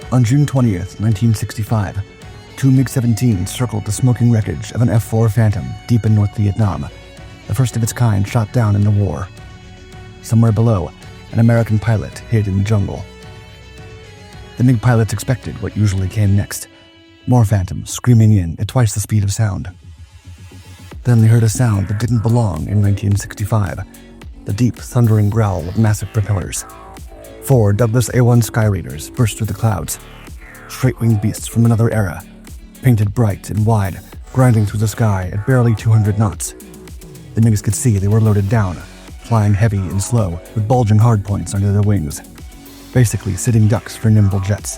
On June 20th, 1965, two MiG-17s circled the smoking wreckage of an F-4 Phantom deep in North Vietnam, the first of its kind shot down in the war. Somewhere below, an American pilot hid in the jungle. The MiG pilots expected what usually came next, more Phantoms screaming in at twice the speed of sound. Then they heard a sound that didn't belong in 1965, the deep, thundering growl of massive propellers. 4 Douglas A-1 Skyraiders burst through the clouds, straight-winged beasts from another era, painted bright and wide, grinding through the sky at barely 200 knots. The MiGs could see they were loaded down, flying heavy and slow, with bulging hardpoints under their wings, basically sitting ducks for nimble jets.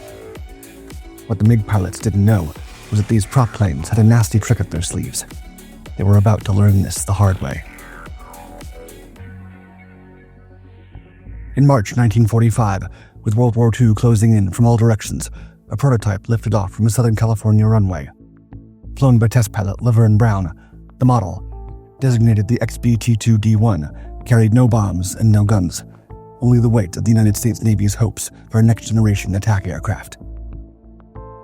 What the MiG pilots didn't know was that these prop planes had a nasty trick up their sleeves. They were about to learn this the hard way. In March 1945, with World War II closing in from all directions, a prototype lifted off from a Southern California runway. Flown by test pilot Laverne Brown, the model, designated the XB-T2D1, carried no bombs and no guns, only the weight of the United States Navy's hopes for a next-generation attack aircraft.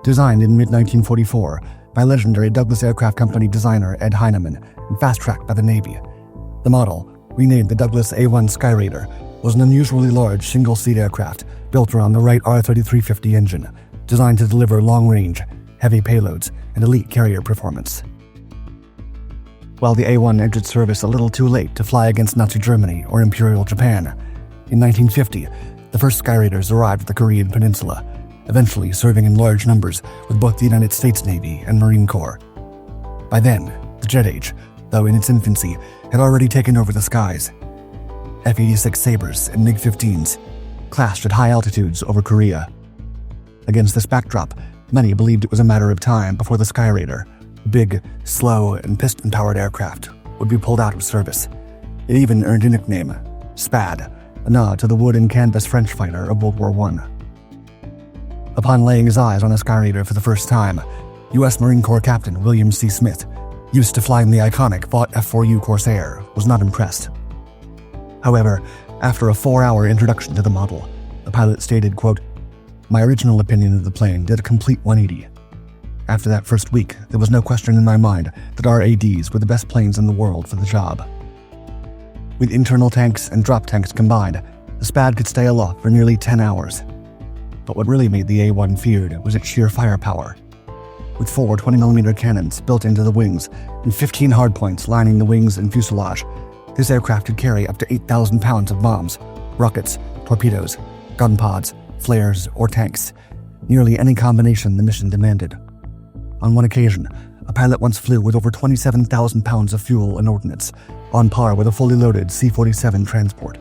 Designed in mid-1944 by legendary Douglas Aircraft Company designer Ed Heinemann and fast-tracked by the Navy, the model, renamed the Douglas A-1 Skyraider, was an unusually large single-seat aircraft built around the Wright R-3350 engine, designed to deliver long-range, heavy payloads, and elite carrier performance. While the A-1 entered service a little too late to fly against Nazi Germany or Imperial Japan, in 1950, the first Skyraiders arrived at the Korean Peninsula, eventually serving in large numbers with both the United States Navy and Marine Corps. By then, the jet age, though in its infancy, had already taken over the skies. F-86 Sabres and MiG-15s clashed at high altitudes over Korea. Against this backdrop, many believed it was a matter of time before the Skyraider, a big, slow, and piston-powered aircraft, would be pulled out of service. It even earned a nickname, SPAD, a nod to the wood and canvas French fighter of World War I. Upon laying his eyes on a Skyraider for the first time, U.S. Marine Corps Captain William C. Smith, used to flying the iconic Vought F-4U Corsair, was not impressed. However, after a 4-hour introduction to the model, the pilot stated, quote, "My original opinion of the plane did a complete 180. After that first week, there was no question in my mind that our ADs were the best planes in the world for the job." With internal tanks and drop tanks combined, the SPAD could stay aloft for nearly 10 hours. But what really made the A-1 feared was its sheer firepower. With 4 20mm cannons built into the wings and 15 hardpoints lining the wings and fuselage, this aircraft could carry up to 8,000 pounds of bombs, rockets, torpedoes, gun pods, flares, or tanks, nearly any combination the mission demanded. On one occasion, a pilot once flew with over 27,000 pounds of fuel and ordnance, on par with a fully loaded C-47 transport.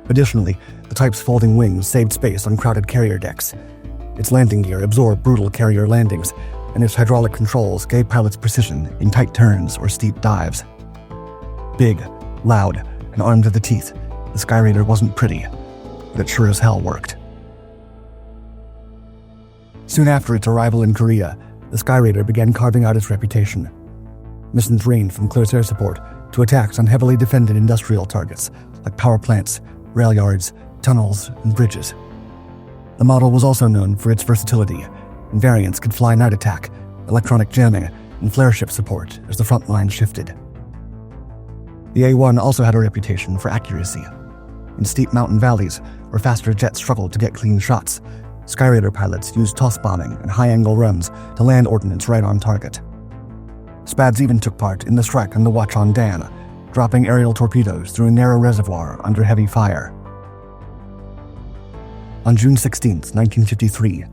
Additionally, the type's folding wings saved space on crowded carrier decks. Its landing gear absorbed brutal carrier landings, and its hydraulic controls gave pilots precision in tight turns or steep dives. Big, loud, and armed to the teeth, the Skyraider wasn't pretty, but it sure as hell worked. Soon after its arrival in Korea, the Skyraider began carving out its reputation. Missions ranged from close air support to attacks on heavily defended industrial targets like power plants, rail yards, tunnels, and bridges. The model was also known for its versatility, and variants could fly night attack, electronic jamming, and flare ship support as the front line shifted. The A-1 also had a reputation for accuracy. In steep mountain valleys where faster jets struggled to get clean shots, Skyraider pilots used toss bombing and high-angle runs to land ordnance right on target. SPADs even took part in the strike on the Watchon Dam, dropping aerial torpedoes through a narrow reservoir under heavy fire. On June 16, 1953,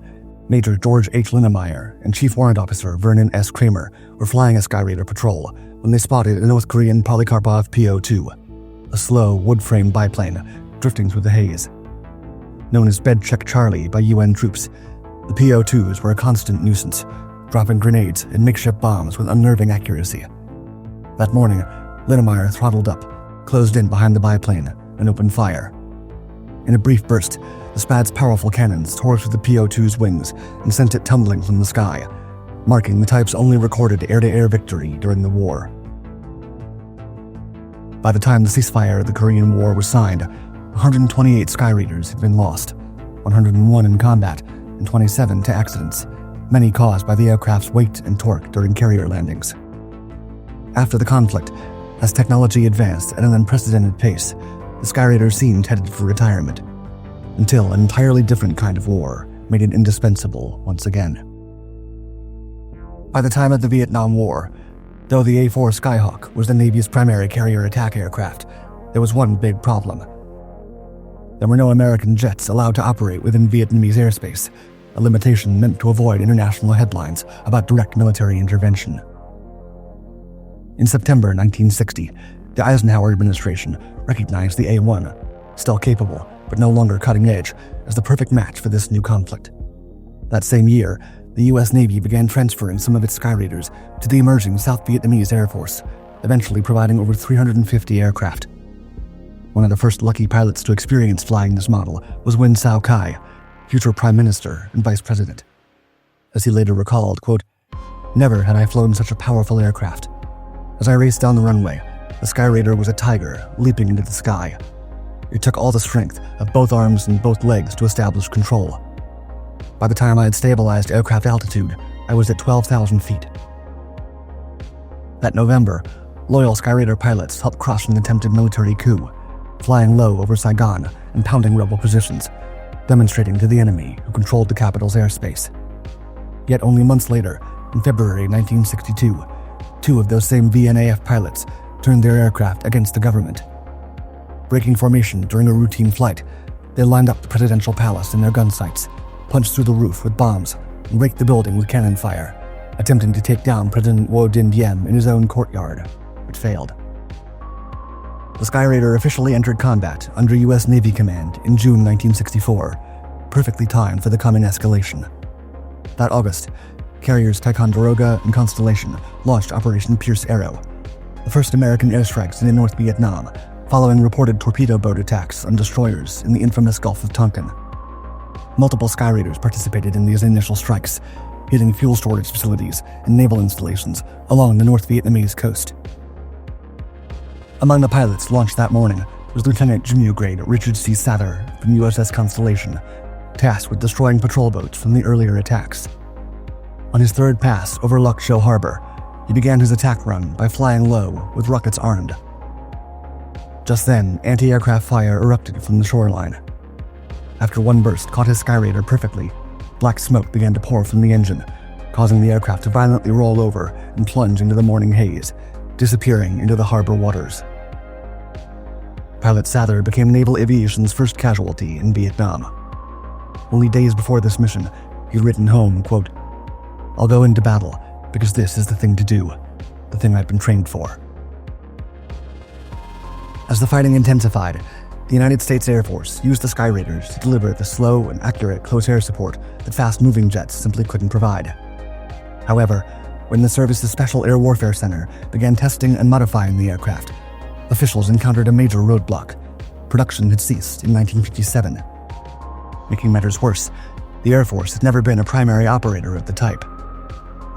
Major George H. Linnemeyer and Chief Warrant Officer Vernon S. Kramer were flying a Skyraider patrol when they spotted a North Korean Polikarpov PO-2, a slow, wood-framed biplane drifting through the haze. Known as Bed Check Charlie by UN troops, the PO-2s were a constant nuisance, dropping grenades and makeshift bombs with unnerving accuracy. That morning, Linnemeyer throttled up, closed in behind the biplane, and opened fire. In a brief burst, the SPAD's powerful cannons tore through the PO-2's wings and sent it tumbling from the sky, marking the type's only recorded air-to-air victory during the war. By the time the ceasefire of the Korean War was signed, 128 Skyraiders had been lost, 101 in combat, and 27 to accidents, many caused by the aircraft's weight and torque during carrier landings. After the conflict, as technology advanced at an unprecedented pace, the Skyraiders seemed headed for retirement, until an entirely different kind of war made it indispensable once again. By the time of the Vietnam War, though the A-4 Skyhawk was the Navy's primary carrier attack aircraft, there was one big problem. There were no American jets allowed to operate within Vietnamese airspace, a limitation meant to avoid international headlines about direct military intervention. In September 1960, the Eisenhower administration recognized the A-1, still capable but no longer cutting edge, as the perfect match for this new conflict. That same year, the U.S. Navy began transferring some of its Skyraiders to the emerging South Vietnamese Air Force, eventually providing over 350 aircraft. One of the first lucky pilots to experience flying this model was Nguyen Sao Cai, future Prime Minister and Vice President. As he later recalled, quote, "Never had I flown such a powerful aircraft. As I raced down the runway, the Skyraider was a tiger leaping into the sky. It took all the strength of both arms and both legs to establish control. By the time I had stabilized aircraft altitude, I was at 12,000 feet. That November, loyal Skyraider pilots helped crush an attempted military coup, flying low over Saigon and pounding rebel positions, demonstrating to the enemy who controlled the capital's airspace. Yet only months later, in February 1962, two of those same VNAF pilots turned their aircraft against the government. Breaking formation during a routine flight, they lined up the presidential palace in their gun sights, punched through the roof with bombs, and raked the building with cannon fire, attempting to take down President Ngo Dinh Diem in his own courtyard, but failed. The Skyraider officially entered combat under U.S. Navy command in June 1964, perfectly timed for the coming escalation. That August, carriers Ticonderoga and Constellation launched Operation Pierce Arrow, the first American airstrikes in North Vietnam, following reported torpedo boat attacks on destroyers in the infamous Gulf of Tonkin. Multiple Skyraiders participated in these initial strikes, hitting fuel storage facilities and naval installations along the North Vietnamese coast. Among the pilots launched that morning was Lieutenant Junior Grade Richard C. Sather from USS Constellation, tasked with destroying patrol boats from the earlier attacks. On his third pass over Luck Show Harbor, he began his attack run by flying low with rockets armed. Just then, anti-aircraft fire erupted from the shoreline. After one burst caught his Skyraider perfectly, black smoke began to pour from the engine, causing the aircraft to violently roll over and plunge into the morning haze, disappearing into the harbor waters. Pilot Sather became naval aviation's first casualty in Vietnam. Only days before this mission, he'd written home, quote, "I'll go into battle because this is the thing to do, the thing I've been trained for." As the fighting intensified, the United States Air Force used the Skyraiders to deliver the slow and accurate close air support that fast-moving jets simply couldn't provide. However, when the service's Special Air Warfare Center began testing and modifying the aircraft, officials encountered a major roadblock. Production had ceased in 1957. Making matters worse, the Air Force had never been a primary operator of the type.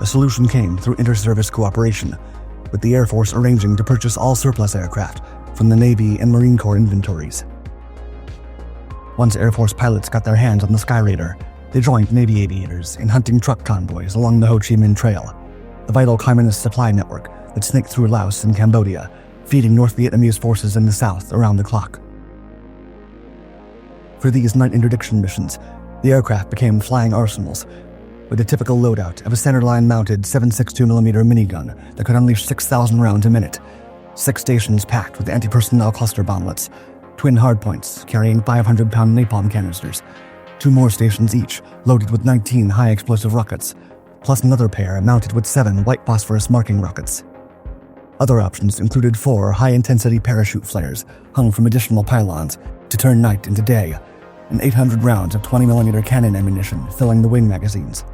A solution came through inter-service cooperation, with the Air Force arranging to purchase all surplus aircraft from the Navy and Marine Corps inventories. Once Air Force pilots got their hands on the Skyraider, they joined Navy aviators in hunting truck convoys along the Ho Chi Minh Trail, the vital communist supply network that snaked through Laos and Cambodia, feeding North Vietnamese forces in the south around the clock. For these night interdiction missions, the aircraft became flying arsenals, with a typical loadout of a centerline-mounted 7.62mm minigun that could unleash 6,000 rounds a minute, 6 stations packed with anti-personnel cluster bomblets, twin hardpoints carrying 500-pound napalm canisters, 2 more stations each loaded with 19 high-explosive rockets, plus another pair mounted with 7 white phosphorus marking rockets. Other options included 4 high-intensity parachute flares hung from additional pylons to turn night into day, and 800 rounds of 20mm cannon ammunition filling the wing magazines.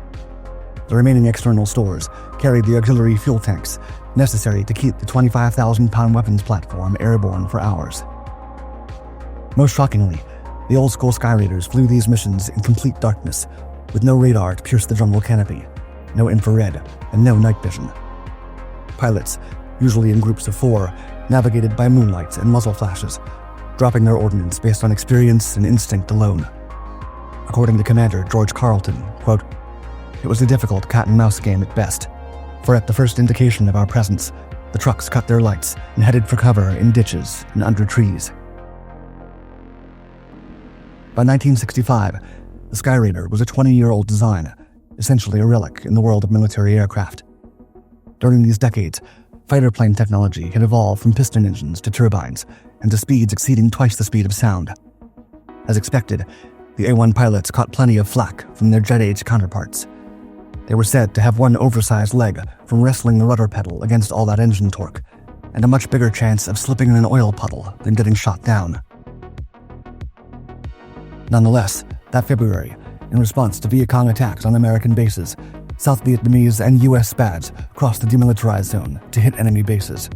The remaining external stores carried the auxiliary fuel tanks necessary to keep the 25,000-pound weapons platform airborne for hours. Most shockingly, the old-school Skyraiders flew these missions in complete darkness, with no radar to pierce the jungle canopy, no infrared, and no night vision. Pilots, usually in groups of 4, navigated by moonlight and muzzle flashes, dropping their ordnance based on experience and instinct alone. according to Commander George Carleton, quote, "It was a difficult cat-and-mouse game at best, for at the first indication of our presence, the trucks cut their lights and headed for cover in ditches and under trees." By 1965, the Skyraider was a 20-year-old design, essentially a relic in the world of military aircraft. During these decades, fighter plane technology had evolved from piston engines to turbines and to speeds exceeding twice the speed of sound. As expected, the A-1 pilots caught plenty of flack from their jet-age counterparts. They were said to have one oversized leg from wrestling the rudder pedal against all that engine torque, and a much bigger chance of slipping in an oil puddle than getting shot down. Nonetheless, that February, in response to Viet Cong attacks on American bases, South Vietnamese and U.S. SPADs crossed the demilitarized zone to hit enemy bases.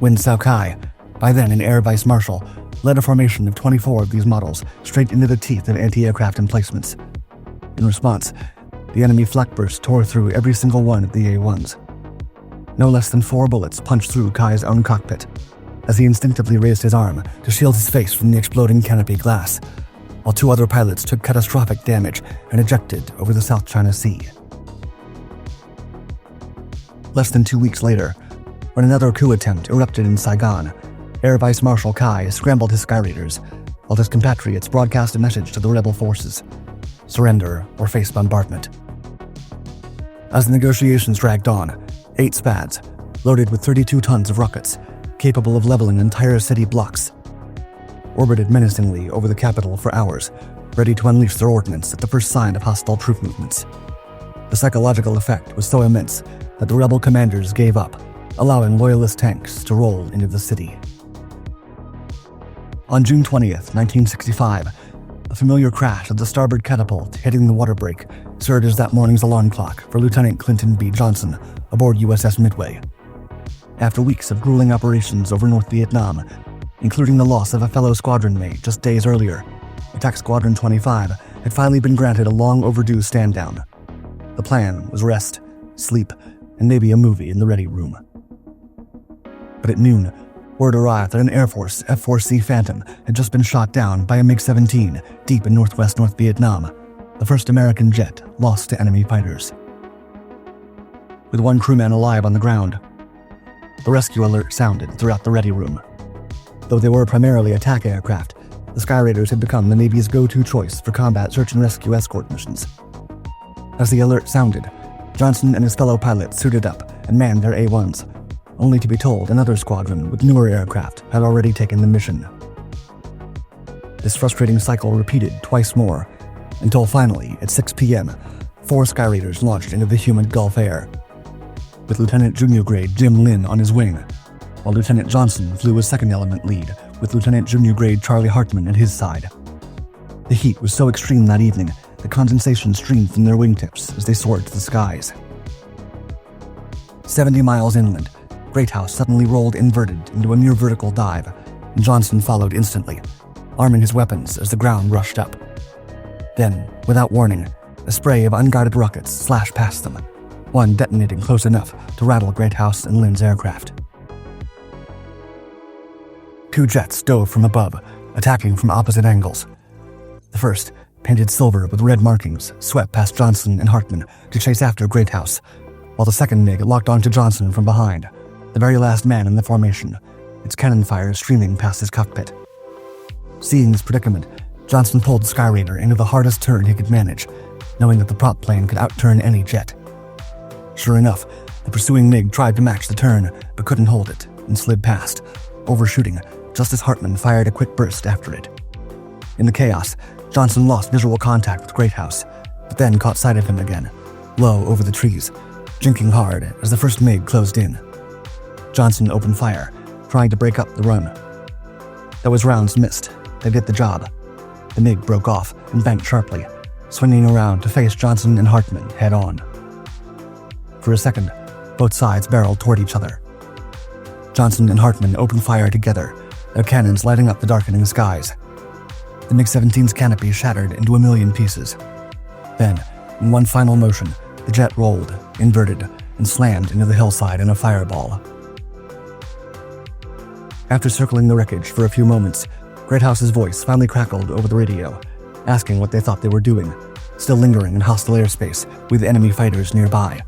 Nguyen Sao Cai, by then an Air Vice Marshal, led a formation of 24 of these models straight into the teeth of anti-aircraft emplacements. In response, the enemy flak burst tore through every single one of the A-1s. No less than 4 bullets punched through Cai's own cockpit, as he instinctively raised his arm to shield his face from the exploding canopy glass, while 2 other pilots took catastrophic damage and ejected over the South China Sea. Less than 2 weeks later, when another coup attempt erupted in Saigon, Air Vice Marshal Cai scrambled his Skyraiders, while his compatriots broadcast a message to the rebel forces: surrender or face bombardment. As the negotiations dragged on, 8 SPADs, loaded with 32 tons of rockets, capable of leveling entire city blocks, orbited menacingly over the capital for hours, ready to unleash their ordnance at the first sign of hostile troop movements. The psychological effect was so immense that the rebel commanders gave up, allowing loyalist tanks to roll into the city. On June 20th, 1965, a familiar crash of the starboard catapult hitting the water break served as that morning's alarm clock for Lieutenant Clinton B. Johnson aboard USS Midway. After weeks of grueling operations over North Vietnam, including the loss of a fellow squadron mate just days earlier, Attack Squadron 25 had finally been granted a long-overdue stand-down. The plan was rest, sleep, and maybe a movie in the ready room. But at noon, word arrived that an Air Force F-4C Phantom had just been shot down by a MiG-17 deep in northwest North Vietnam, the first American jet lost to enemy fighters. With 1 crewman alive on the ground, the rescue alert sounded throughout the ready room. Though they were primarily attack aircraft, the Skyraiders had become the Navy's go-to choice for combat search and rescue escort missions. As the alert sounded, Johnson and his fellow pilots suited up and manned their A-1s, only to be told another squadron with newer aircraft had already taken the mission. This frustrating cycle repeated twice more, until finally, at 6 p.m., 4 Skyraiders launched into the humid Gulf air, with Lieutenant Junior Grade Jim Lin on his wing, while Lieutenant Johnson flew a second element lead with Lieutenant Junior Grade Charlie Hartman at his side. The heat was so extreme that evening that condensation streamed from their wingtips as they soared to the skies. 70 miles inland, Greathouse suddenly rolled inverted into a near vertical dive, and Johnson followed instantly, arming his weapons as the ground rushed up. Then, without warning, a spray of unguided rockets slashed past them, one detonating close enough to rattle Greathouse and Lin's aircraft. 2 jets dove from above, attacking from opposite angles. The first, painted silver with red markings, swept past Johnson and Hartman to chase after Greathouse, while the second MiG locked onto Johnson from behind, the very last man in the formation, its cannon fire streaming past his cockpit. Seeing this predicament, Johnson pulled the Skyraider into the hardest turn he could manage, knowing that the prop plane could outturn any jet. Sure enough, the pursuing MiG tried to match the turn, but couldn't hold it, and slid past, overshooting just as Hartman fired a quick burst after it. In the chaos, Johnson lost visual contact with Greathouse, but then caught sight of him again, low over the trees, jinking hard as the first MiG closed in. Johnson opened fire, trying to break up the run. Though his rounds missed, they did the job. The MiG broke off and banked sharply, swinging around to face Johnson and Hartman head-on. For a second, both sides barreled toward each other. Johnson and Hartman opened fire together, their cannons lighting up the darkening skies. The MiG-17's canopy shattered into a million pieces. Then, in one final motion, the jet rolled, inverted, and slammed into the hillside in a fireball. After circling the wreckage for a few moments, Greathouse's voice finally crackled over the radio, asking what they thought they were doing, still lingering in hostile airspace with enemy fighters nearby.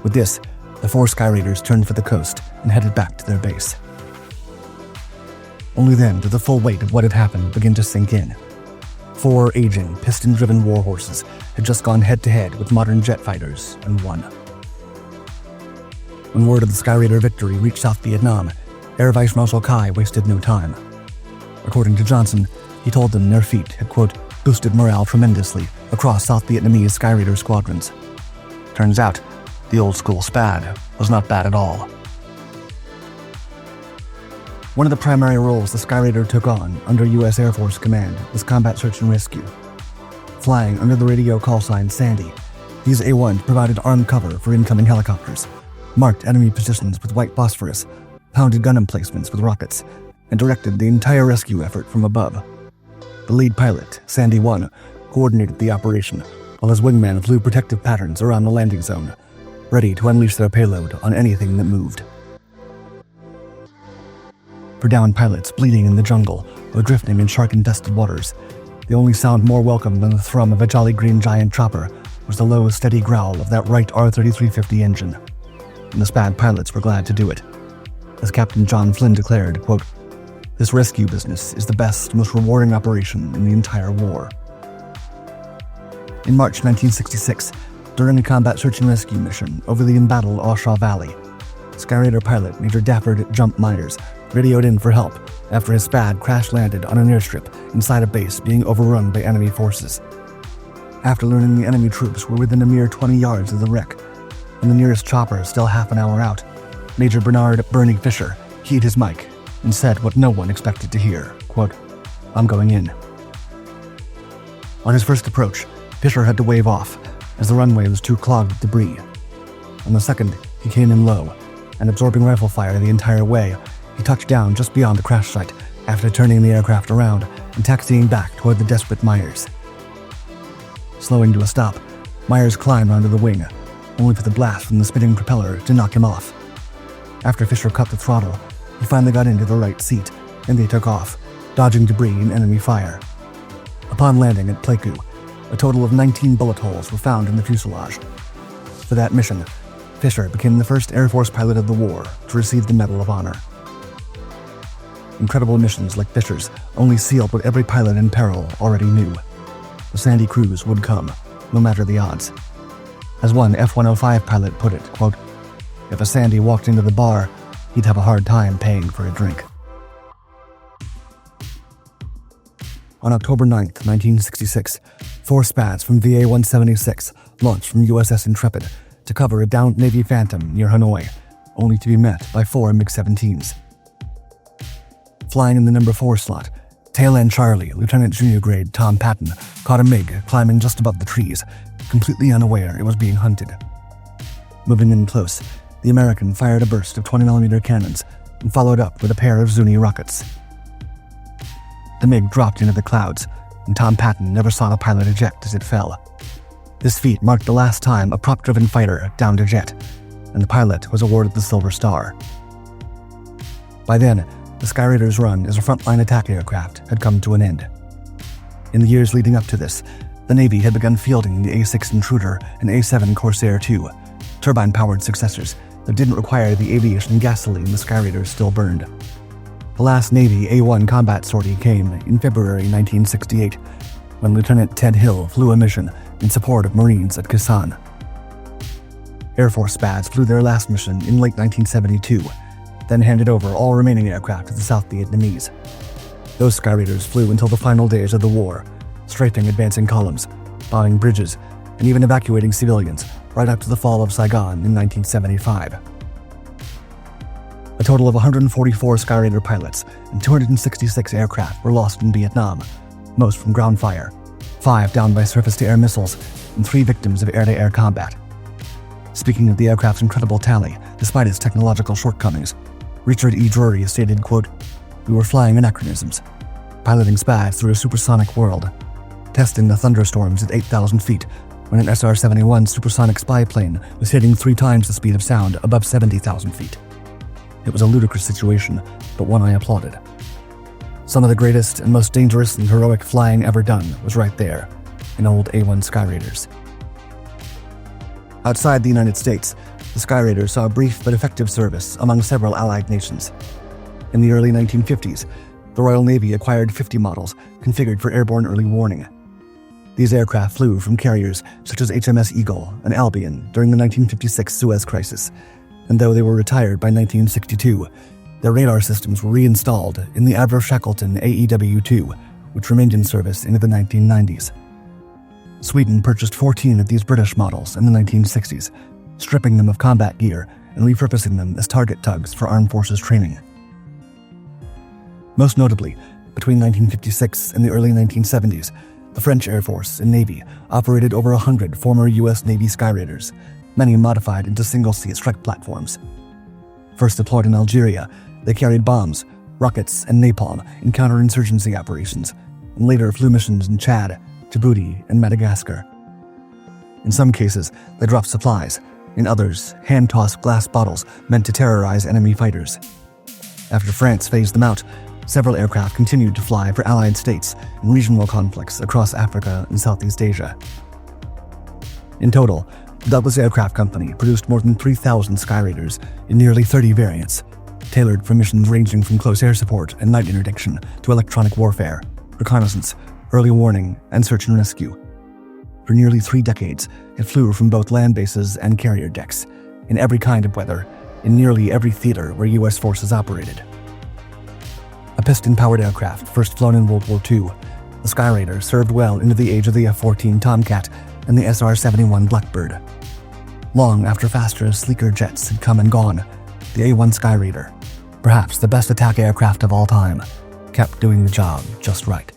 With this, the 4 Skyraiders turned for the coast and headed back to their base. Only then did the full weight of what had happened begin to sink in. 4 aging, piston-driven warhorses had just gone head-to-head with modern jet fighters and won. When word of the Skyraider victory reached South Vietnam, Air Vice Marshal Kai wasted no time. According to Johnson, he told them their feat had, quote, boosted morale tremendously across South Vietnamese Skyraider squadrons. Turns out, the old-school SPAD was not bad at all. One of the primary roles the Skyraider took on under U.S. Air Force Command was combat search and rescue. Flying under the radio call sign Sandy, these A-1s provided armed cover for incoming helicopters, marked enemy positions with white phosphorus, pounded gun emplacements with rockets, and directed the entire rescue effort from above. The lead pilot, Sandy 1, coordinated the operation, while his wingman flew protective patterns around the landing zone, ready to unleash their payload on anything that moved. For downed pilots bleeding in the jungle or drifting in shark-infested waters, the only sound more welcome than the thrum of a Jolly Green Giant chopper was the low, steady growl of that Wright R-3350 engine. And the SPAD pilots were glad to do it. As Captain John Flynn declared, quote, "This rescue business is the best, most rewarding operation in the entire war." In March 1966, during a combat search and rescue mission over the embattled Oshaw Valley, Skyraider pilot Major Dafford Jump Myers radioed in for help after his SPAD crash-landed on an airstrip inside a base being overrun by enemy forces. After learning the enemy troops were within a mere 20 yards of the wreck, and the nearest chopper still half an hour out, Major Bernard Bernie Fisher keyed his mic and said what no one expected to hear, quote, "I'm going in." On his first approach, Fisher had to wave off, as the runway was too clogged with debris. On the second, he came in low, and absorbing rifle fire the entire way, he touched down just beyond the crash site after turning the aircraft around and taxiing back toward the desperate Myers. Slowing to a stop, Myers climbed onto the wing, only for the blast from the spinning propeller to knock him off. After Fisher cut the throttle, he finally got into the right seat, and they took off, dodging debris and enemy fire. Upon landing at Pleiku, a total of 19 bullet holes were found in the fuselage. For that mission, Fisher became the first Air Force pilot of the war to receive the Medal of Honor. Incredible missions like Fisher's only sealed what every pilot in peril already knew. The Sandy cruise would come, no matter the odds. As one F-105 pilot put it, quote, "If a Sandy walked into the bar, he'd have a hard time paying for a drink." On October 9th, 1966, 4 SPADs from VA-176 launched from USS Intrepid to cover a downed Navy Phantom near Hanoi, only to be met by 4 MiG-17s. Flying in the number 4 slot, Tail-End Charlie, Lieutenant Junior Grade Tom Patton, caught a MiG climbing just above the trees, completely unaware it was being hunted. Moving in close, the American fired a burst of 20mm cannons and followed up with a pair of Zuni rockets. The MiG dropped into the clouds, and Tom Patton never saw the pilot eject as it fell. This feat marked the last time a prop-driven fighter downed a jet, and the pilot was awarded the Silver Star. By then, the Skyraiders' run as a frontline attack aircraft had come to an end. In the years leading up to this, the Navy had begun fielding the A-6 Intruder and A-7 Corsair II, turbine-powered successors that didn't require the aviation gasoline the Skyraiders still burned. The last Navy A-1 combat sortie came in February 1968, when Lieutenant Ted Hill flew a mission in support of Marines at Khasan. Air Force SPADs flew their last mission in late 1972, then handed over all remaining aircraft to the South Vietnamese. Those Skyraiders flew until the final days of the war, strafing advancing columns, bombing bridges, and even evacuating civilians right up to the fall of Saigon in 1975. A total of 144 Skyraider pilots and 266 aircraft were lost in Vietnam, most from ground fire, 5 downed by surface-to-air missiles, and 3 victims of air-to-air combat. Speaking of the aircraft's incredible tally, despite its technological shortcomings, Richard E. Drury stated, quote, "We were flying anachronisms, piloting SPADs through a supersonic world, testing the thunderstorms at 8,000 feet when an SR-71 supersonic spy plane was hitting 3 times the speed of sound above 70,000 feet. It was a ludicrous situation, but one I applauded." Some of the greatest and most dangerous and heroic flying ever done was right there, in old A-1 Skyraiders. Outside the United States, the Skyraiders saw a brief but effective service among several Allied nations. In the early 1950s, the Royal Navy acquired 50 models configured for airborne early warning. These aircraft flew from carriers such as HMS Eagle and Albion during the 1956 Suez Crisis, and though they were retired by 1962, their radar systems were reinstalled in the Avro Shackleton AEW-2, which remained in service into the 1990s. Sweden purchased 14 of these British models in the 1960s, stripping them of combat gear and repurposing them as target tugs for armed forces training. Most notably, between 1956 and the early 1970s, the French Air Force and Navy operated over 100 former U.S. Navy Skyraiders, many modified into single-seat strike platforms. First deployed in Algeria, they carried bombs, rockets, and napalm in counterinsurgency operations, and later flew missions in Chad, Djibouti, and Madagascar. In some cases, they dropped supplies. In others, hand-tossed glass bottles meant to terrorize enemy fighters. After France phased them out, several aircraft continued to fly for Allied states in regional conflicts across Africa and Southeast Asia. In total, the Douglas Aircraft Company produced more than 3,000 Skyraiders in nearly 30 variants, tailored for missions ranging from close air support and night interdiction to electronic warfare, reconnaissance, early warning, and search and rescue. For nearly 3 decades, it flew from both land bases and carrier decks, in every kind of weather, in nearly every theater where U.S. forces operated. A piston-powered aircraft first flown in World War II, the Skyraider served well into the age of the F-14 Tomcat and the SR-71 Blackbird. Long after faster, sleeker jets had come and gone, the A-1 Skyraider, perhaps the best attack aircraft of all time, kept doing the job just right.